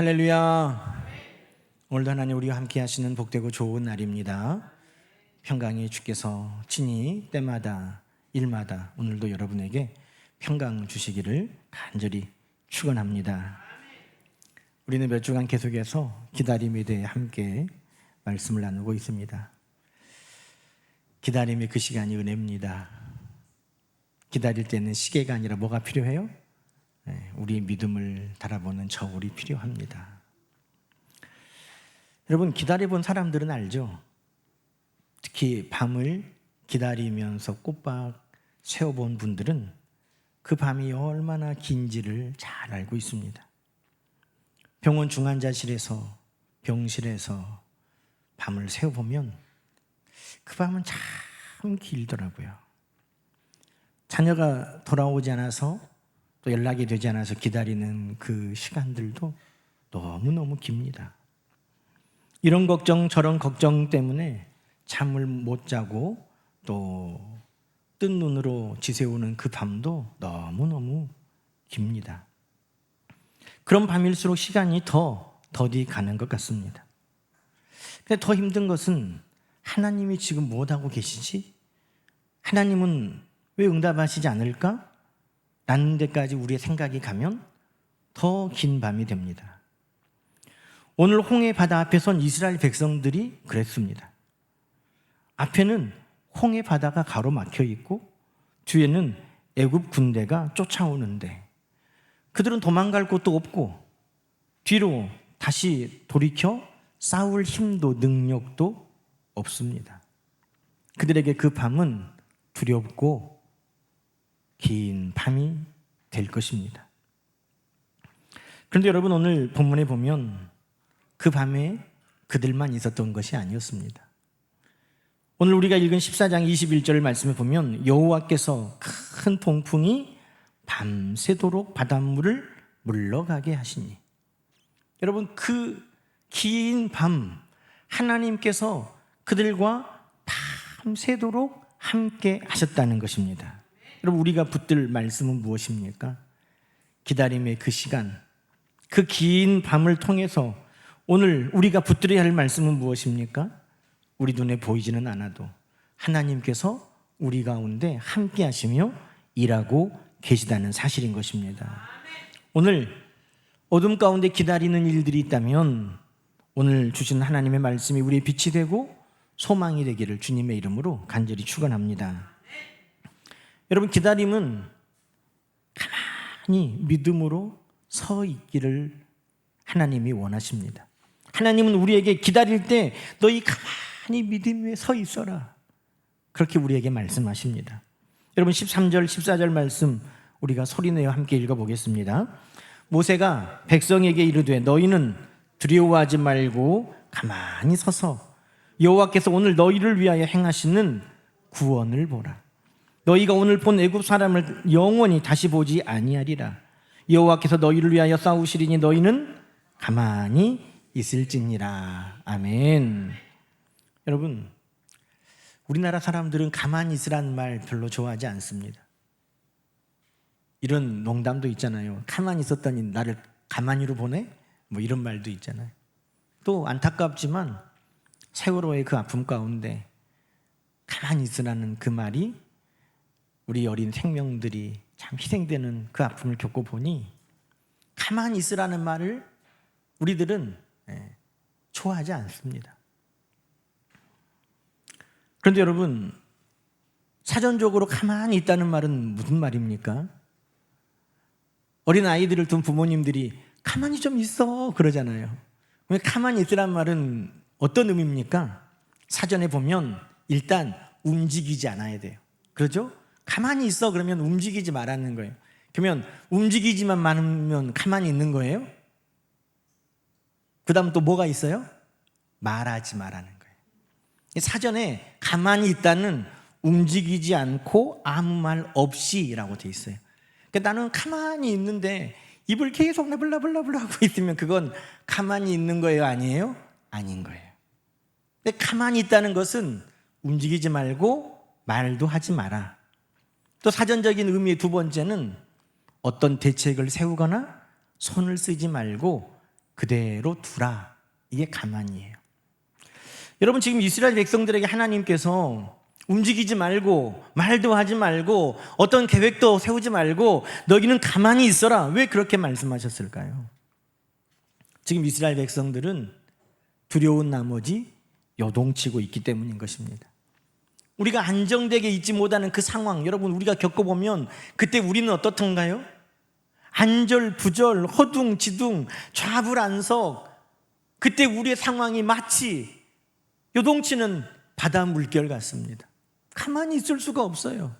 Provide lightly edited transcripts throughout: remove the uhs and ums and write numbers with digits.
할렐루야. 오늘도 하나님 우리와 함께 하시는 복되고 좋은 날입니다. 평강의 주께서 친히 때마다 일마다 오늘도 여러분에게 평강 주시기를 간절히 축원합니다. 우리는 몇 주간 계속해서 기다림에 대해 함께 말씀을 나누고 있습니다. 기다림의 그 시간이 은혜입니다. 기다릴 때는 시계가 아니라 뭐가 필요해요? 우리의 믿음을 달아보는 저울이 필요합니다. 여러분, 기다려본 사람들은 알죠? 특히 밤을 기다리면서 꼬박 세워본 분들은 그 밤이 얼마나 긴지를 잘 알고 있습니다. 병원 중환자실에서 병실에서 밤을 세워보면 그 밤은 참 길더라고요. 자녀가 돌아오지 않아서 또 연락이 되지 않아서 기다리는 그 시간들도 너무너무 깁니다. 이런 걱정 저런 걱정 때문에 잠을 못 자고 또 뜬 눈으로 지새우는 그 밤도 너무너무 깁니다. 그런 밤일수록 시간이 더디 가는 것 같습니다. 근데 더 힘든 것은 하나님이 지금 무엇하고 계시지? 하나님은 왜 응답하시지 않을까? 라는 데까지 우리의 생각이 가면 더 긴 밤이 됩니다. 오늘 홍해 바다 앞에 선 이스라엘 백성들이 그랬습니다. 앞에는 홍해 바다가 가로막혀 있고 뒤에는 애굽 군대가 쫓아오는데 그들은 도망갈 곳도 없고 뒤로 다시 돌이켜 싸울 힘도 능력도 없습니다. 그들에게 그 밤은 두렵고 긴 밤이 될 것입니다. 그런데 여러분, 오늘 본문에 보면 그 밤에 그들만 있었던 것이 아니었습니다. 오늘 우리가 읽은 14장 21절 말씀에 보면 여호와께서 큰 동풍이 밤새도록 바닷물을 물러가게 하시니, 여러분, 그 긴 밤 하나님께서 그들과 밤새도록 함께 하셨다는 것입니다. 여러분, 우리가 붙들 말씀은 무엇입니까? 기다림의 그 시간, 그 긴 밤을 통해서 오늘 우리가 붙들어야 할 말씀은 무엇입니까? 우리 눈에 보이지는 않아도 하나님께서 우리 가운데 함께 하시며 일하고 계시다는 사실인 것입니다. 오늘 어둠 가운데 기다리는 일들이 있다면 오늘 주신 하나님의 말씀이 우리의 빛이 되고 소망이 되기를 주님의 이름으로 간절히 축원합니다. 여러분, 기다림은 가만히 믿음으로 서 있기를 하나님이 원하십니다. 하나님은 우리에게 기다릴 때 너희 가만히 믿음 위에 서 있어라, 그렇게 우리에게 말씀하십니다. 여러분, 13절 14절 말씀 우리가 소리내어 함께 읽어보겠습니다. 모세가 백성에게 이르되 너희는 두려워하지 말고 가만히 서서 여호와께서 오늘 너희를 위하여 행하시는 구원을 보라. 너희가 오늘 본 애굽 사람을 영원히 다시 보지 아니하리라. 여호와께서 너희를 위하여 싸우시리니 너희는 가만히 있을지니라. 아멘. 여러분, 우리나라 사람들은 가만히 있으라는 말 별로 좋아하지 않습니다. 이런 농담도 있잖아요. 가만히 있었더니 나를 가만히로 보내? 뭐 이런 말도 있잖아요. 또 안타깝지만 세월호의 그 아픔 가운데 가만히 있으라는 그 말이 우리 어린 생명들이 참 희생되는 그 아픔을 겪고 보니 가만히 있으라는 말을 우리들은 좋아하지 않습니다. 그런데 여러분, 사전적으로 가만히 있다는 말은 무슨 말입니까? 어린 아이들을 둔 부모님들이 가만히 좀 있어 그러잖아요. 가만히 있으라는 말은 어떤 의미입니까? 사전에 보면 일단 움직이지 않아야 돼요. 그렇죠? 가만히 있어 그러면 움직이지 말라는 거예요. 그러면 움직이지만 많으면 가만히 있는 거예요? 그 다음 또 뭐가 있어요? 말하지 말라는 거예요. 사전에 가만히 있다는 움직이지 않고 아무 말 없이라고 돼 있어요. 그러니까 나는 가만히 있는데 입을 계속 나불나불나불 하고 있으면 그건 가만히 있는 거예요? 아니에요? 아닌 거예요. 근데 가만히 있다는 것은 움직이지 말고 말도 하지 마라. 또 사전적인 의미의 두 번째는 어떤 대책을 세우거나 손을 쓰지 말고 그대로 두라. 이게 가만히예요. 여러분, 지금 이스라엘 백성들에게 하나님께서 움직이지 말고 말도 하지 말고 어떤 계획도 세우지 말고 너희는 가만히 있어라. 왜 그렇게 말씀하셨을까요? 지금 이스라엘 백성들은 두려운 나머지 요동치고 있기 때문인 것입니다. 우리가 안정되게 있지 못하는 그 상황, 여러분 우리가 겪어보면 그때 우리는 어떻던가요? 안절부절, 허둥지둥, 좌불안석. 그때 우리의 상황이 마치 요동치는 바다 물결 같습니다. 가만히 있을 수가 없어요.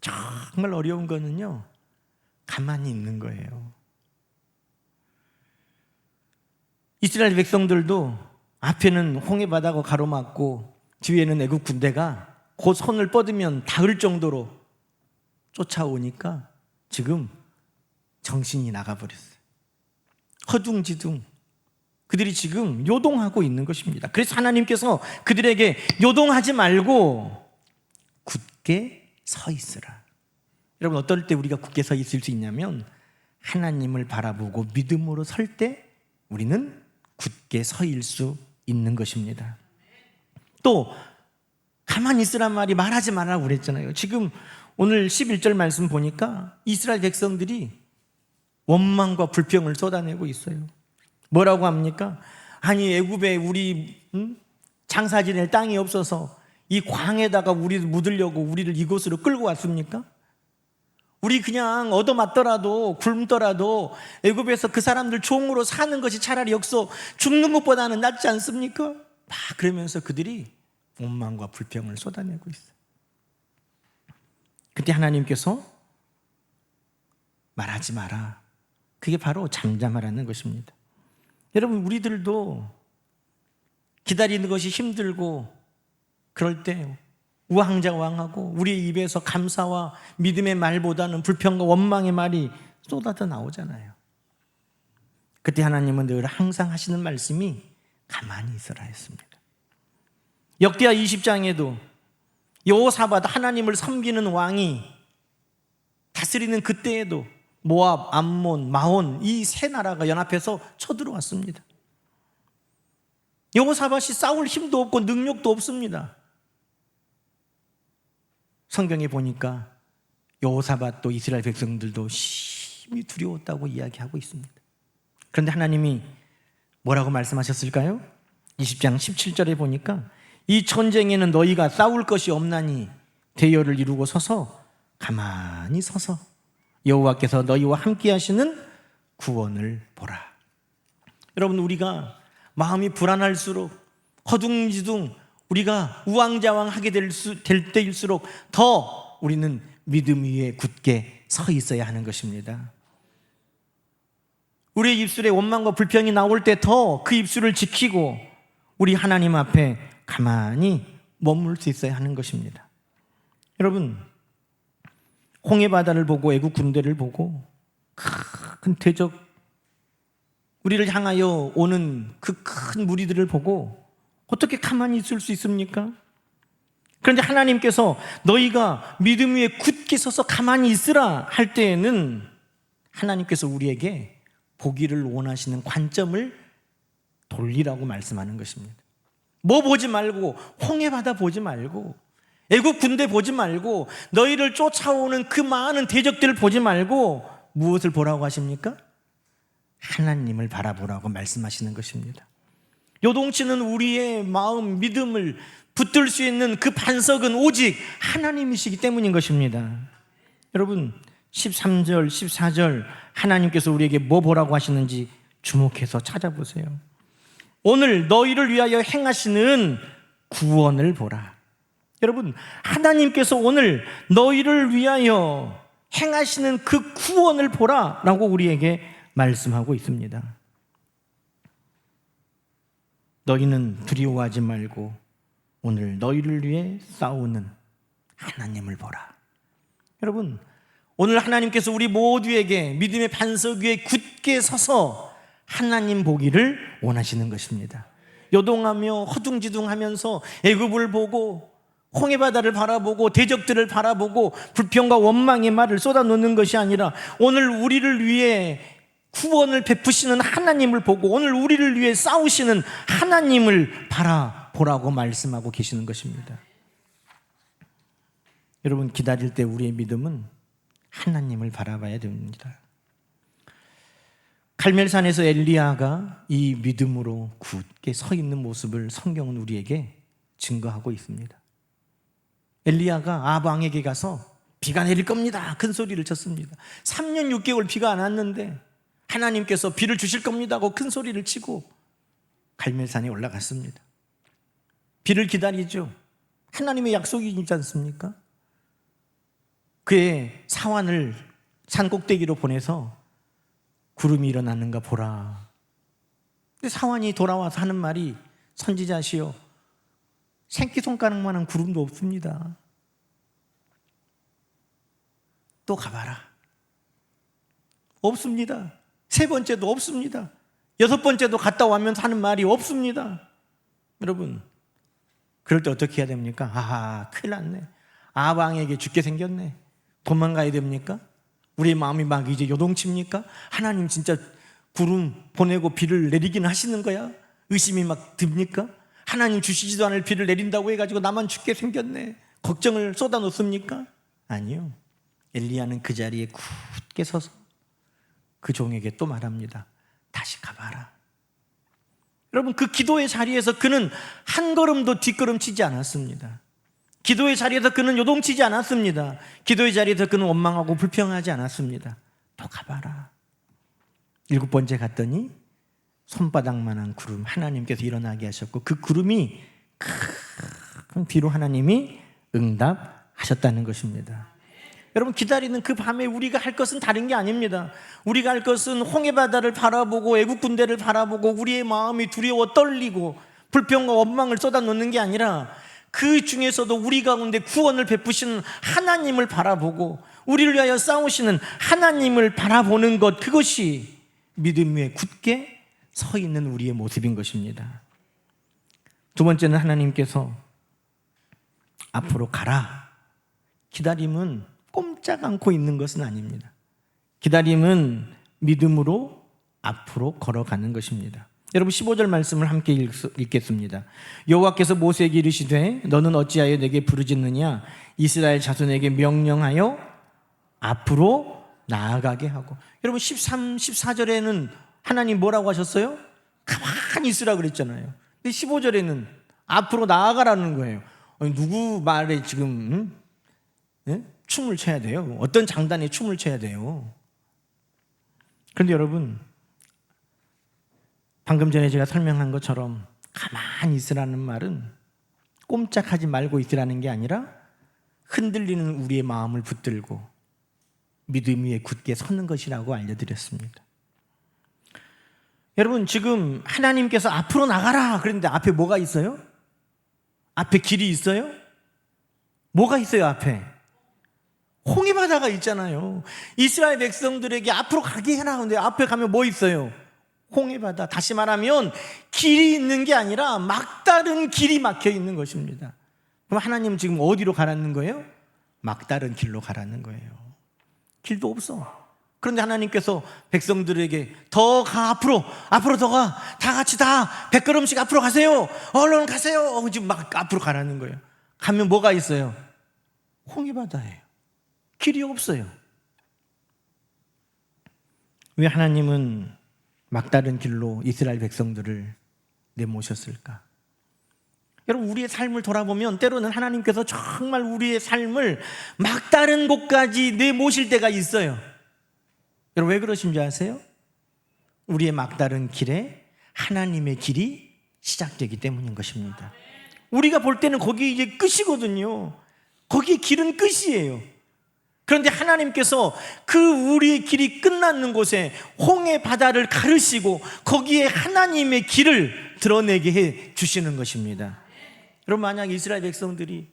정말 어려운 거는요, 가만히 있는 거예요. 이스라엘 백성들도 앞에는 홍해바다가 가로막고 뒤에는 애국 군대가 곧 손을 뻗으면 닿을 정도로 쫓아오니까 지금 정신이 나가버렸어요. 허둥지둥. 그들이 지금 요동하고 있는 것입니다. 그래서 하나님께서 그들에게 요동하지 말고 굳게 서 있으라. 여러분, 어떨 때 우리가 굳게 서 있을 수 있냐면 하나님을 바라보고 믿음으로 설 때 우리는 굳게 서일 수 있는 것입니다. 또 가만히 있으란 말이 말하지 말라고 그랬잖아요. 지금 오늘 11절 말씀 보니까 이스라엘 백성들이 원망과 불평을 쏟아내고 있어요. 뭐라고 합니까? 아니, 애굽에 우리 장사 지낼 땅이 없어서 이 광에다가 우리를 묻으려고 우리를 이곳으로 끌고 왔습니까? 우리 그냥 얻어맞더라도 굶더라도 애굽에서 그 사람들 종으로 사는 것이 차라리 여기서 죽는 것보다는 낫지 않습니까? 막 그러면서 그들이 원망과 불평을 쏟아내고 있어요. 그때 하나님께서 말하지 마라. 그게 바로 잠잠하라는 것입니다. 여러분, 우리들도 기다리는 것이 힘들고 그럴 때 우왕좌왕하고 우리의 입에서 감사와 믿음의 말보다는 불평과 원망의 말이 쏟아져 나오잖아요. 그때 하나님은 늘 항상 하시는 말씀이 가만히 있어라 했습니다. 역대하 20장에도 여호사밧, 하나님을 섬기는 왕이 다스리는 그때에도 모압, 암몬, 마온 이 세 나라가 연합해서 쳐들어왔습니다. 여호사밧이 싸울 힘도 없고 능력도 없습니다. 성경에 보니까 여호사밧도 이스라엘 백성들도 심히 두려웠다고 이야기하고 있습니다. 그런데 하나님이 뭐라고 말씀하셨을까요? 20장 17절에 보니까 이 전쟁에는 너희가 싸울 것이 없나니 대열을 이루고 서서 가만히 서서 여호와께서 너희와 함께 하시는 구원을 보라. 여러분, 우리가 마음이 불안할수록 허둥지둥 우리가 우왕좌왕하게 될 때일수록 더 우리는 믿음 위에 굳게 서 있어야 하는 것입니다. 우리의 입술에 원망과 불평이 나올 때 더 그 입술을 지키고 우리 하나님 앞에 가만히 머물 수 있어야 하는 것입니다. 여러분, 홍해바다를 보고 애국 군대를 보고 큰 대적 우리를 향하여 오는 그 큰 무리들을 보고 어떻게 가만히 있을 수 있습니까? 그런데 하나님께서 너희가 믿음 위에 굳게 서서 가만히 있으라 할 때에는 하나님께서 우리에게 보기를 원하시는 관점을 돌리라고 말씀하는 것입니다. 뭐 보지 말고, 홍해바다 보지 말고, 애국 군대 보지 말고, 너희를 쫓아오는 그 많은 대적들을 보지 말고 무엇을 보라고 하십니까? 하나님을 바라보라고 말씀하시는 것입니다. 요동치는 우리의 마음, 믿음을 붙들 수 있는 그 반석은 오직 하나님이시기 때문인 것입니다. 여러분, 13절, 14절 하나님께서 우리에게 뭐 보라고 하시는지 주목해서 찾아보세요. 오늘 너희를 위하여 행하시는 구원을 보라. 여러분, 하나님께서 오늘 너희를 위하여 행하시는 그 구원을 보라라고 우리에게 말씀하고 있습니다. 너희는 두려워하지 말고 오늘 너희를 위해 싸우는 하나님을 보라. 여러분, 오늘 하나님께서 우리 모두에게 믿음의 반석 위에 굳게 서서 하나님 보기를 원하시는 것입니다. 요동하며 허둥지둥하면서 애굽을 보고 홍해바다를 바라보고 대적들을 바라보고 불평과 원망의 말을 쏟아놓는 것이 아니라 오늘 우리를 위해 구원을 베푸시는 하나님을 보고 오늘 우리를 위해 싸우시는 하나님을 바라보라고 말씀하고 계시는 것입니다. 여러분, 기다릴 때 우리의 믿음은 하나님을 바라봐야 됩니다. 갈멜산에서 엘리야가 이 믿음으로 굳게 서 있는 모습을 성경은 우리에게 증거하고 있습니다. 엘리야가 아합 왕에게 가서 비가 내릴 겁니다 큰 소리를 쳤습니다. 3년 6개월 비가 안 왔는데 하나님께서 비를 주실 겁니다 하고 큰 소리를 치고 갈멜산에 올라갔습니다. 비를 기다리죠. 하나님의 약속이 있지 않습니까? 그의 사환을 산 꼭대기로 보내서 구름이 일어나는가 보라. 근데 사환이 돌아와서 하는 말이, 선지자시여, 새끼손가락만한 구름도 없습니다. 또 가봐라. 없습니다. 세 번째도 없습니다. 여섯 번째도 갔다 오면서 하는 말이 없습니다. 여러분, 그럴 때 어떻게 해야 됩니까? 아하, 큰일 났네. 아합 왕에게 죽게 생겼네. 도망가야 됩니까? 우리의 마음이 막 이제 요동칩니까? 하나님 진짜 구름 보내고 비를 내리기는 하시는 거야? 의심이 막 듭니까? 하나님 주시지도 않을 비를 내린다고 해가지고 나만 죽게 생겼네. 걱정을 쏟아놓습니까? 아니요. 엘리야는 그 자리에 굳게 서서 그 종에게 또 말합니다. 다시 가봐라. 여러분, 그 기도의 자리에서 그는 한 걸음도 뒷걸음치지 않았습니다. 기도의 자리에서 그는 요동치지 않았습니다. 기도의 자리에서 그는 원망하고 불평하지 않았습니다. 또 가봐라. 7번째 갔더니 손바닥만한 구름 하나님께서 일어나게 하셨고 그 구름이 큰 비로 하나님이 응답하셨다는 것입니다. 여러분, 기다리는 그 밤에 우리가 할 것은 다른 게 아닙니다. 우리가 할 것은 홍해바다를 바라보고 애국 군대를 바라보고 우리의 마음이 두려워 떨리고 불평과 원망을 쏟아놓는 게 아니라 그 중에서도 우리 가운데 구원을 베푸시는 하나님을 바라보고 우리를 위하여 싸우시는 하나님을 바라보는 것, 그것이 믿음 위에 굳게 서 있는 우리의 모습인 것입니다. 두 번째는 하나님께서 앞으로 가라. 기다림은 꼼짝 않고 있는 것은 아닙니다. 기다림은 믿음으로 앞으로 걸어가는 것입니다. 여러분, 15절 말씀을 함께 읽겠습니다. 여호와께서 모세에게 이르시되 너는 어찌하여 내게 부르짖느냐? 이스라엘 자손에게 명령하여 앞으로 나아가게 하고. 여러분, 13, 14절에는 하나님 뭐라고 하셨어요? 가만히 있으라 그랬잖아요. 근데 15절에는 앞으로 나아가라는 거예요. 아니, 누구 말에 지금 춤을 춰야 돼요? 어떤 장단에 춤을 춰야 돼요? 그런데 여러분, 방금 전에 제가 설명한 것처럼 가만히 있으라는 말은 꼼짝하지 말고 있으라는 게 아니라 흔들리는 우리의 마음을 붙들고 믿음 위에 굳게 서는 것이라고 알려드렸습니다. 여러분, 지금 하나님께서 앞으로 나가라 그런데 앞에 뭐가 있어요? 앞에 길이 있어요? 뭐가 있어요 앞에? 홍해바다가 있잖아요. 이스라엘 백성들에게 앞으로 가게 해라. 근데 앞에 가면 뭐 있어요? 홍해바다. 다시 말하면 길이 있는 게 아니라 막다른 길이 막혀 있는 것입니다. 그럼 하나님은 지금 어디로 가라는 거예요? 막다른 길로 가라는 거예요. 길도 없어. 그런데 하나님께서 백성들에게 더 가, 앞으로 더 가, 다 같이 다 100걸음씩 앞으로 가세요. 얼른 가세요. 지금 막 앞으로 가라는 거예요. 가면 뭐가 있어요? 홍해바다예요. 길이 없어요. 왜 하나님은 막다른 길로 이스라엘 백성들을 내모셨을까? 여러분, 우리의 삶을 돌아보면 때로는 하나님께서 정말 우리의 삶을 막다른 곳까지 내모실 때가 있어요. 여러분, 왜 그러신지 아세요? 우리의 막다른 길에 하나님의 길이 시작되기 때문인 것입니다. 우리가 볼 때는 거기 이제 끝이거든요. 거기에 길은 끝이에요. 그런데 하나님께서 그 우리의 길이 끝나는 곳에 홍해 바다를 가르시고 거기에 하나님의 길을 드러내게 해 주시는 것입니다. 여러분, 만약 이스라엘 백성들이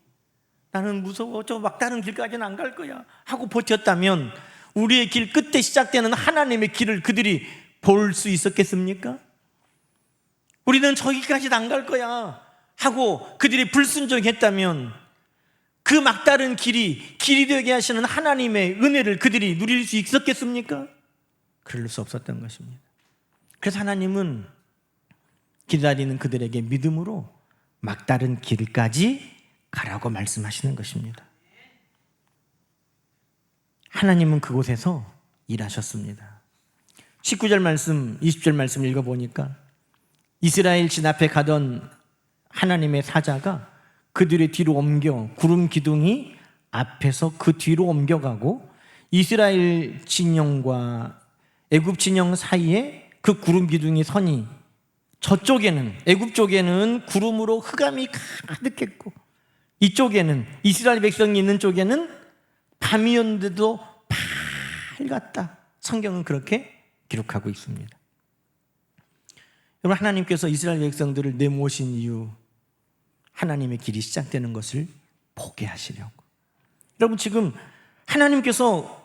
나는 무서워, 저 막다른 길까지는 안 갈 거야 하고 버텼다면 우리의 길 끝에 시작되는 하나님의 길을 그들이 볼 수 있었겠습니까? 우리는 저기까지는 안 갈 거야 하고 그들이 불순종했다면 그 막다른 길이 되게 하시는 하나님의 은혜를 그들이 누릴 수 있었겠습니까? 그럴 수 없었던 것입니다. 그래서 하나님은 기다리는 그들에게 믿음으로 막다른 길까지 가라고 말씀하시는 것입니다. 하나님은 그곳에서 일하셨습니다. 19절 말씀, 20절 말씀 읽어보니까 이스라엘 진 앞에 가던 하나님의 사자가 그들의 뒤로 옮겨 구름 기둥이 앞에서 그 뒤로 옮겨가고 이스라엘 진영과 애굽 진영 사이에 그 구름 기둥이 서니 저쪽에는 애굽 쪽에는 구름으로 흑암이 가득했고 이쪽에는 이스라엘 백성이 있는 쪽에는 밤이었는데도 밝았다. 성경은 그렇게 기록하고 있습니다. 여러분, 하나님께서 이스라엘 백성들을 내모신 이유, 하나님의 길이 시작되는 것을 보게 하시려고. 여러분, 지금 하나님께서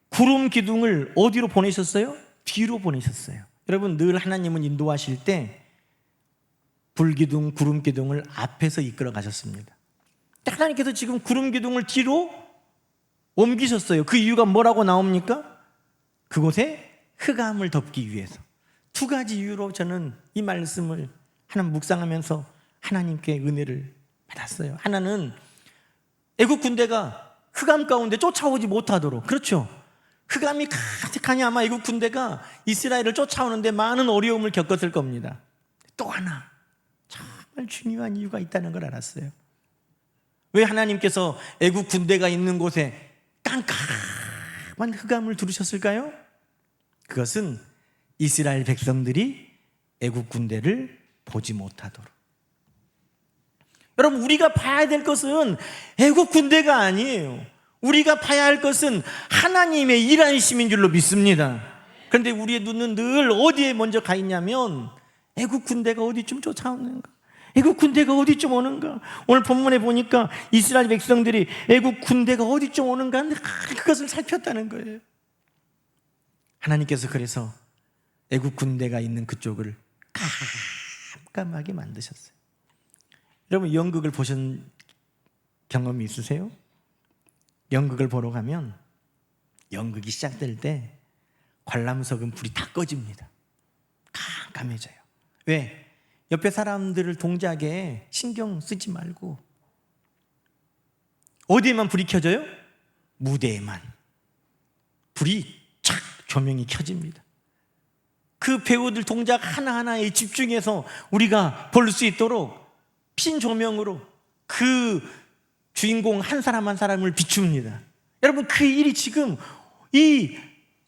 구름 기둥을 어디로 보내셨어요? 뒤로 보내셨어요. 여러분, 늘 하나님은 인도하실 때 불기둥, 구름 기둥을 앞에서 이끌어 가셨습니다. 하나님께서 지금 구름 기둥을 뒤로 옮기셨어요. 그 이유가 뭐라고 나옵니까? 그곳에 흑암을 덮기 위해서. 두 가지 이유로 저는 이 말씀을 하나님 묵상하면서 하나님께 은혜를 받았어요. 하나는 애국 군대가 흑암 가운데 쫓아오지 못하도록, 그렇죠? 흑암이 가득하니 아마 애국 군대가 이스라엘을 쫓아오는데 많은 어려움을 겪었을 겁니다. 또 하나 정말 중요한 이유가 있다는 걸 알았어요. 왜 하나님께서 애국 군대가 있는 곳에 깜깜한 흑암을 두르셨을까요? 그것은 이스라엘 백성들이 애국 군대를 보지 못하도록. 여러분, 우리가 봐야 될 것은 애국 군대가 아니에요. 우리가 봐야 할 것은 하나님의 일하심인 줄로 믿습니다. 그런데 우리의 눈은 늘 어디에 먼저 가 있냐면 애국 군대가 어디쯤 쫓아오는가, 애국 군대가 어디쯤 오는가. 오늘 본문에 보니까 이스라엘 백성들이 애국 군대가 어디쯤 오는가 그것을 살폈다는 거예요. 하나님께서 그래서 애국 군대가 있는 그쪽을 깜깜하게 만드셨어요. 여러분, 연극을 보신 경험이 있으세요? 연극을 보러 가면 연극이 시작될 때 관람석은 불이 다 꺼집니다. 깜깜해져요. 왜? 옆에 사람들을 동작에 신경 쓰지 말고 어디에만 불이 켜져요? 무대에만 불이 촥 조명이 켜집니다. 그 배우들 동작 하나하나에 집중해서 우리가 볼 수 있도록 핀 조명으로 그 주인공 한 사람 한 사람을 비춥니다. 여러분, 그 일이 지금 이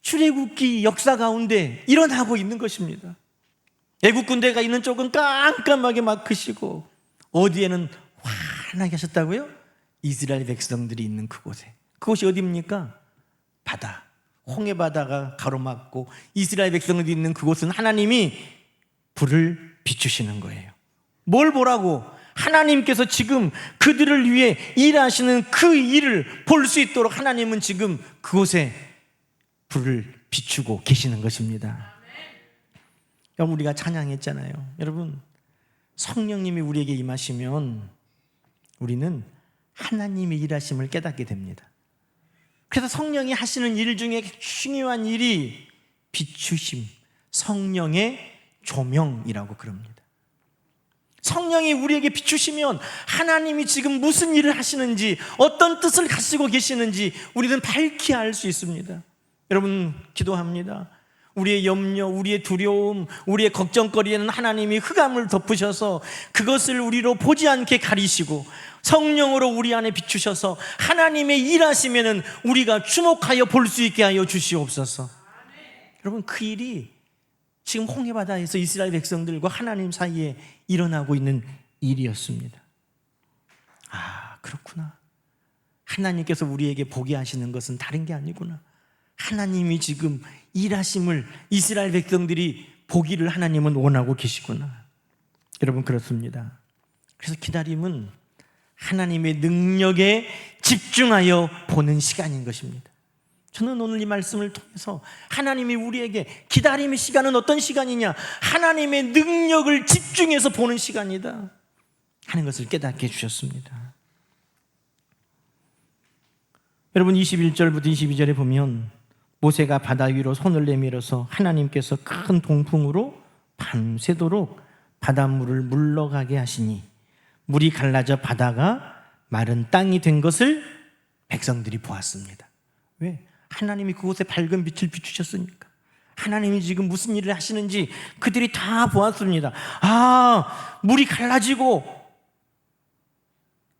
출애굽기 역사 가운데 일어나고 있는 것입니다. 애국 군대가 있는 쪽은 깜깜하게 막으시고 어디에는 환하게 하셨다고요? 이스라엘 백성들이 있는 그곳에. 그곳이 어디입니까? 바다, 홍해 바다가 가로막고 이스라엘 백성들이 있는 그곳은 하나님이 불을 비추시는 거예요. 뭘 보라고? 하나님께서 지금 그들을 위해 일하시는 그 일을 볼 수 있도록 하나님은 지금 그곳에 불을 비추고 계시는 것입니다. 여러분, 우리가 찬양했잖아요. 여러분, 성령님이 우리에게 임하시면 우리는 하나님의 일하심을 깨닫게 됩니다. 그래서 성령이 하시는 일 중에 중요한 일이 비추심, 성령의 조명이라고 그럽니다. 성령이 우리에게 비추시면 하나님이 지금 무슨 일을 하시는지, 어떤 뜻을 가지고 계시는지 우리는 밝히 알 수 있습니다. 여러분, 기도합니다. 우리의 염려, 우리의 두려움, 우리의 걱정거리에는 하나님이 흑암을 덮으셔서 그것을 우리로 보지 않게 가리시고 성령으로 우리 안에 비추셔서 하나님의 일하시면은 우리가 주목하여 볼 수 있게 하여 주시옵소서. 여러분, 그 일이 지금 홍해바다에서 이스라엘 백성들과 하나님 사이에 일어나고 있는 일이었습니다. 아, 그렇구나. 하나님께서 우리에게 보게 하시는 것은 다른 게 아니구나. 하나님이 지금 일하심을 이스라엘 백성들이 보기를 하나님은 원하고 계시구나. 여러분, 그렇습니다. 그래서 기다림은 하나님의 능력에 집중하여 보는 시간인 것입니다. 저는 오늘 이 말씀을 통해서 하나님이 우리에게 기다림의 시간은 어떤 시간이냐, 하나님의 능력을 집중해서 보는 시간이다 하는 것을 깨닫게 해주셨습니다. 여러분, 21절부터 22절에 보면 모세가 바다 위로 손을 내밀어서 하나님께서 큰 동풍으로 밤새도록 바닷물을 물러가게 하시니 물이 갈라져 바다가 마른 땅이 된 것을 백성들이 보았습니다. 왜? 하나님이 그곳에 밝은 빛을 비추셨으니까. 하나님이 지금 무슨 일을 하시는지 그들이 다 보았습니다. 물이 갈라지고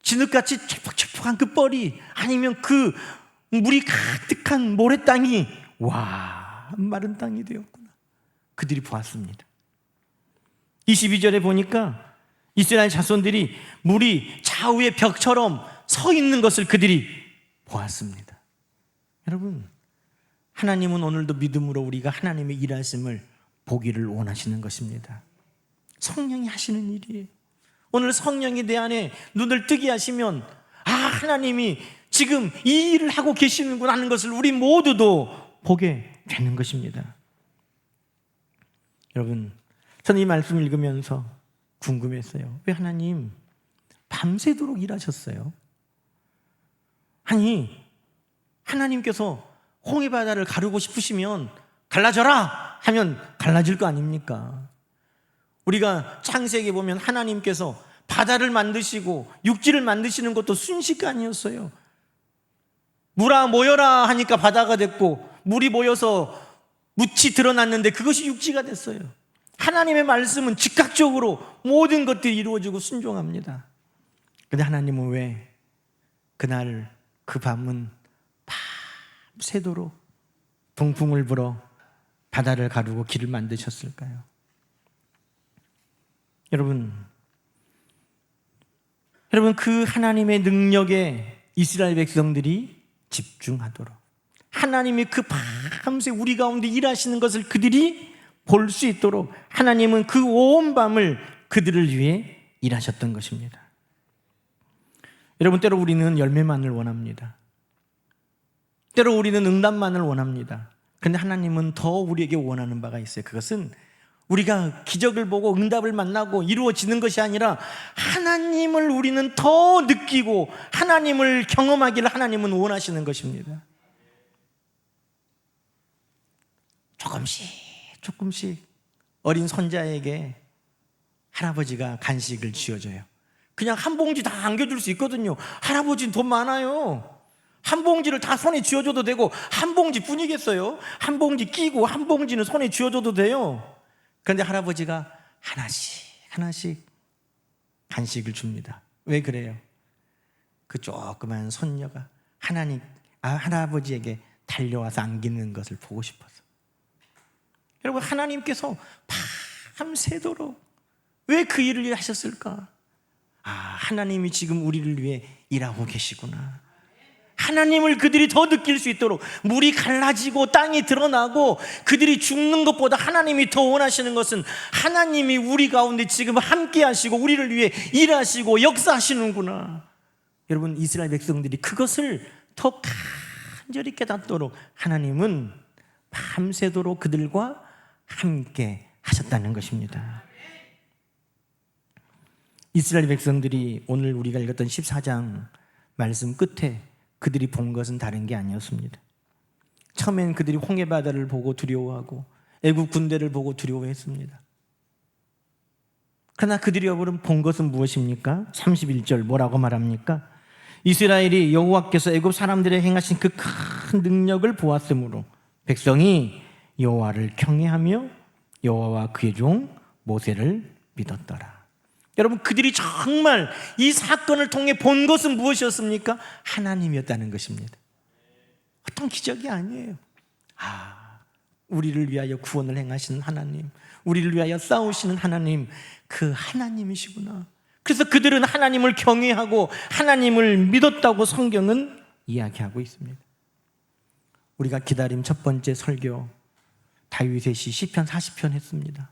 진흙같이 철퍽철퍽한 그 뻘이, 아니면 그 물이 가득한 모래 땅이 마른 땅이 되었구나. 그들이 보았습니다. 22절에 보니까 이스라엘 자손들이 물이 좌우의 벽처럼 서 있는 것을 그들이 보았습니다. 여러분, 하나님은 오늘도 믿음으로 우리가 하나님의 일하심을 보기를 원하시는 것입니다. 성령이 하시는 일이에요. 오늘 성령이 내 안에 눈을 뜨게 하시면 하나님이 지금 이 일을 하고 계시는구나 하는 것을 우리 모두도 보게 되는 것입니다. 여러분, 저는 이 말씀을 읽으면서 궁금했어요. 왜 하나님 밤새도록 일하셨어요? 아니, 하나님께서 홍해바다를 가르고 싶으시면 갈라져라 하면 갈라질 거 아닙니까? 우리가 창세기에 보면 하나님께서 바다를 만드시고 육지를 만드시는 것도 순식간이었어요. 물아 모여라 하니까 바다가 됐고, 물이 모여서 묻이 드러났는데 그것이 육지가 됐어요. 하나님의 말씀은 즉각적으로 모든 것들이 이루어지고 순종합니다. 그런데 하나님은 왜 그날 그 밤은 밤새도록 동풍을 불어 바다를 가르고 길을 만드셨을까요? 여러분, 그 하나님의 능력에 이스라엘 백성들이 집중하도록, 하나님이 그 밤새 우리 가운데 일하시는 것을 그들이 볼 수 있도록 하나님은 그 온 밤을 그들을 위해 일하셨던 것입니다. 여러분, 때로 우리는 열매만을 원합니다. 때로 우리는 응답만을 원합니다. 그런데 하나님은 더 우리에게 원하는 바가 있어요. 그것은 우리가 기적을 보고 응답을 만나고 이루어지는 것이 아니라 하나님을 우리는 더 느끼고 하나님을 경험하기를 하나님은 원하시는 것입니다. 조금씩 어린 손자에게 할아버지가 간식을 쥐어줘요. 그냥 한 봉지 다 안겨줄 수 있거든요. 할아버지는 돈 많아요. 한 봉지를 다 손에 쥐어줘도 되고, 한 봉지 뿐이겠어요? 한 봉지 끼고 한 봉지는 손에 쥐어줘도 돼요. 그런데 할아버지가 하나씩 간식을 줍니다. 왜 그래요? 그 조그만 손녀가 할아버지에게 달려와서 안기는 것을 보고 싶어서. 여러분, 하나님께서 밤새도록 왜 그 일을 하셨을까? 하나님이 지금 우리를 위해 일하고 계시구나. 하나님을 그들이 더 느낄 수 있도록 물이 갈라지고 땅이 드러나고 그들이 죽는 것보다 하나님이 더 원하시는 것은 하나님이 우리 가운데 지금 함께 하시고 우리를 위해 일하시고 역사하시는구나. 여러분, 이스라엘 백성들이 그것을 더 간절히 깨닫도록 하나님은 밤새도록 그들과 함께 하셨다는 것입니다. 이스라엘 백성들이 오늘 우리가 읽었던 14장 말씀 끝에 그들이 본 것은 다른 게 아니었습니다. 처음엔 그들이 홍해바다를 보고 두려워하고 애국 군대를 보고 두려워했습니다. 그러나 그들이 본 것은 무엇입니까? 31절 뭐라고 말합니까? 이스라엘이 여호와께서 애굽 사람들에 행하신 그 큰 능력을 보았으므로 백성이 여호와를 경외하며 여호와와 그의 종 모세를 믿었더라. 여러분, 그들이 정말 이 사건을 통해 본 것은 무엇이었습니까? 하나님이었다는 것입니다. 어떤 기적이 아니에요. 우리를 위하여 구원을 행하시는 하나님, 우리를 위하여 싸우시는 하나님, 그 하나님이시구나. 그래서 그들은 하나님을 경외하고 하나님을 믿었다고 성경은 이야기하고 있습니다. 우리가 기다림 첫 번째 설교, 다윗의 시 시편 40편 했습니다.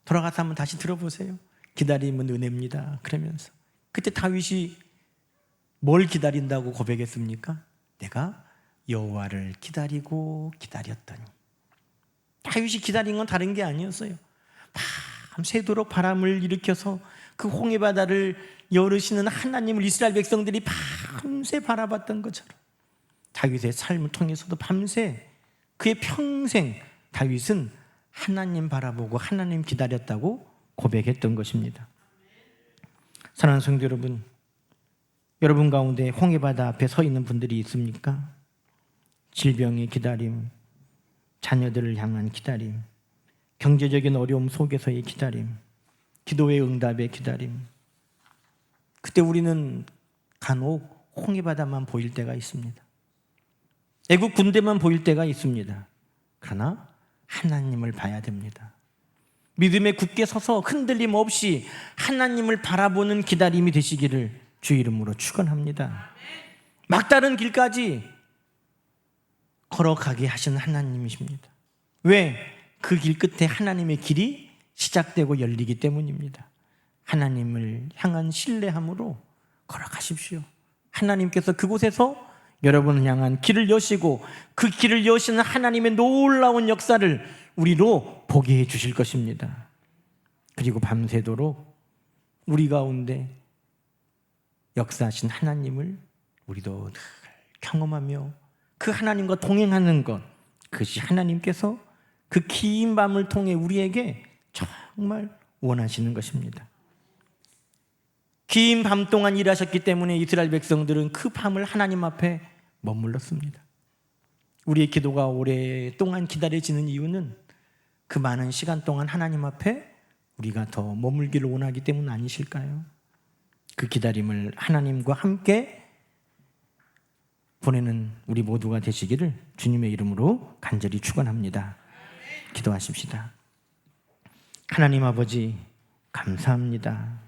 돌아가서 한번 다시 들어보세요. 기다림은 은혜입니다 그러면서 그때 다윗이 뭘 기다린다고 고백했습니까? 내가 여호와를 기다리고 기다렸더니. 다윗이 기다린 건 다른 게 아니었어요. 밤새도록 바람을 일으켜서 그 홍해바다를 열으시는 하나님을 이스라엘 백성들이 밤새 바라봤던 것처럼 다윗의 삶을 통해서도 밤새 그의 평생 다윗은 하나님 바라보고 하나님 기다렸다고 고백했던 것입니다. 사랑하는 성도 여러분, 여러분 가운데 홍해바다 앞에 서 있는 분들이 있습니까? 질병의 기다림, 자녀들을 향한 기다림, 경제적인 어려움 속에서의 기다림, 기도의 응답의 기다림. 그때 우리는 간혹 홍해바다만 보일 때가 있습니다. 애국 군대만 보일 때가 있습니다. 그러나 하나님을 봐야 됩니다. 믿음에 굳게 서서 흔들림 없이 하나님을 바라보는 기다림이 되시기를 주 이름으로 축원합니다. 막다른 길까지 걸어가게 하시는 하나님이십니다. 왜? 그 길 끝에 하나님의 길이 시작되고 열리기 때문입니다. 하나님을 향한 신뢰함으로 걸어가십시오. 하나님께서 그곳에서 여러분을 향한 길을 여시고 그 길을 여시는 하나님의 놀라운 역사를 우리로 보게 해 주실 것입니다. 그리고 밤새도록 우리 가운데 역사하신 하나님을 우리도 늘 경험하며 그 하나님과 동행하는 것, 그것이 하나님께서 그 긴 밤을 통해 우리에게 정말 원하시는 것입니다. 긴 밤 동안 일하셨기 때문에 이스라엘 백성들은 그 밤을 하나님 앞에 머물렀습니다. 우리의 기도가 오랫동안 기다려지는 이유는 그 많은 시간 동안 하나님 앞에 우리가 더 머물기를 원하기 때문 아니실까요? 그 기다림을 하나님과 함께 보내는 우리 모두가 되시기를 주님의 이름으로 간절히 축원합니다. 기도하십시다. 하나님 아버지, 감사합니다.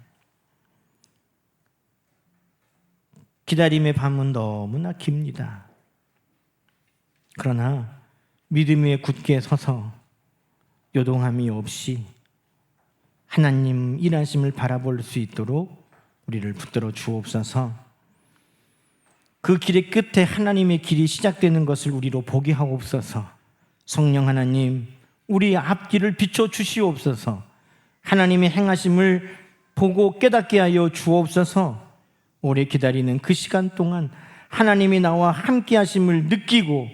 기다림의 밤은 너무나 깁니다. 그러나 믿음 위에 굳게 서서 요동함이 없이 하나님 일하심을 바라볼 수 있도록 우리를 붙들어 주옵소서. 그 길의 끝에 하나님의 길이 시작되는 것을 우리로 보게 하옵소서. 성령 하나님, 우리 앞길을 비춰 주시옵소서. 하나님의 행하심을 보고 깨닫게 하여 주옵소서. 오래 기다리는 그 시간 동안 하나님이 나와 함께 하심을 느끼고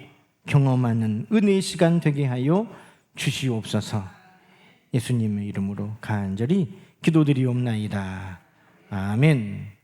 경험하는 은혜의 시간 되게 하여 주시옵소서. 예수님의 이름으로 간절히 기도드리옵나이다. 아멘.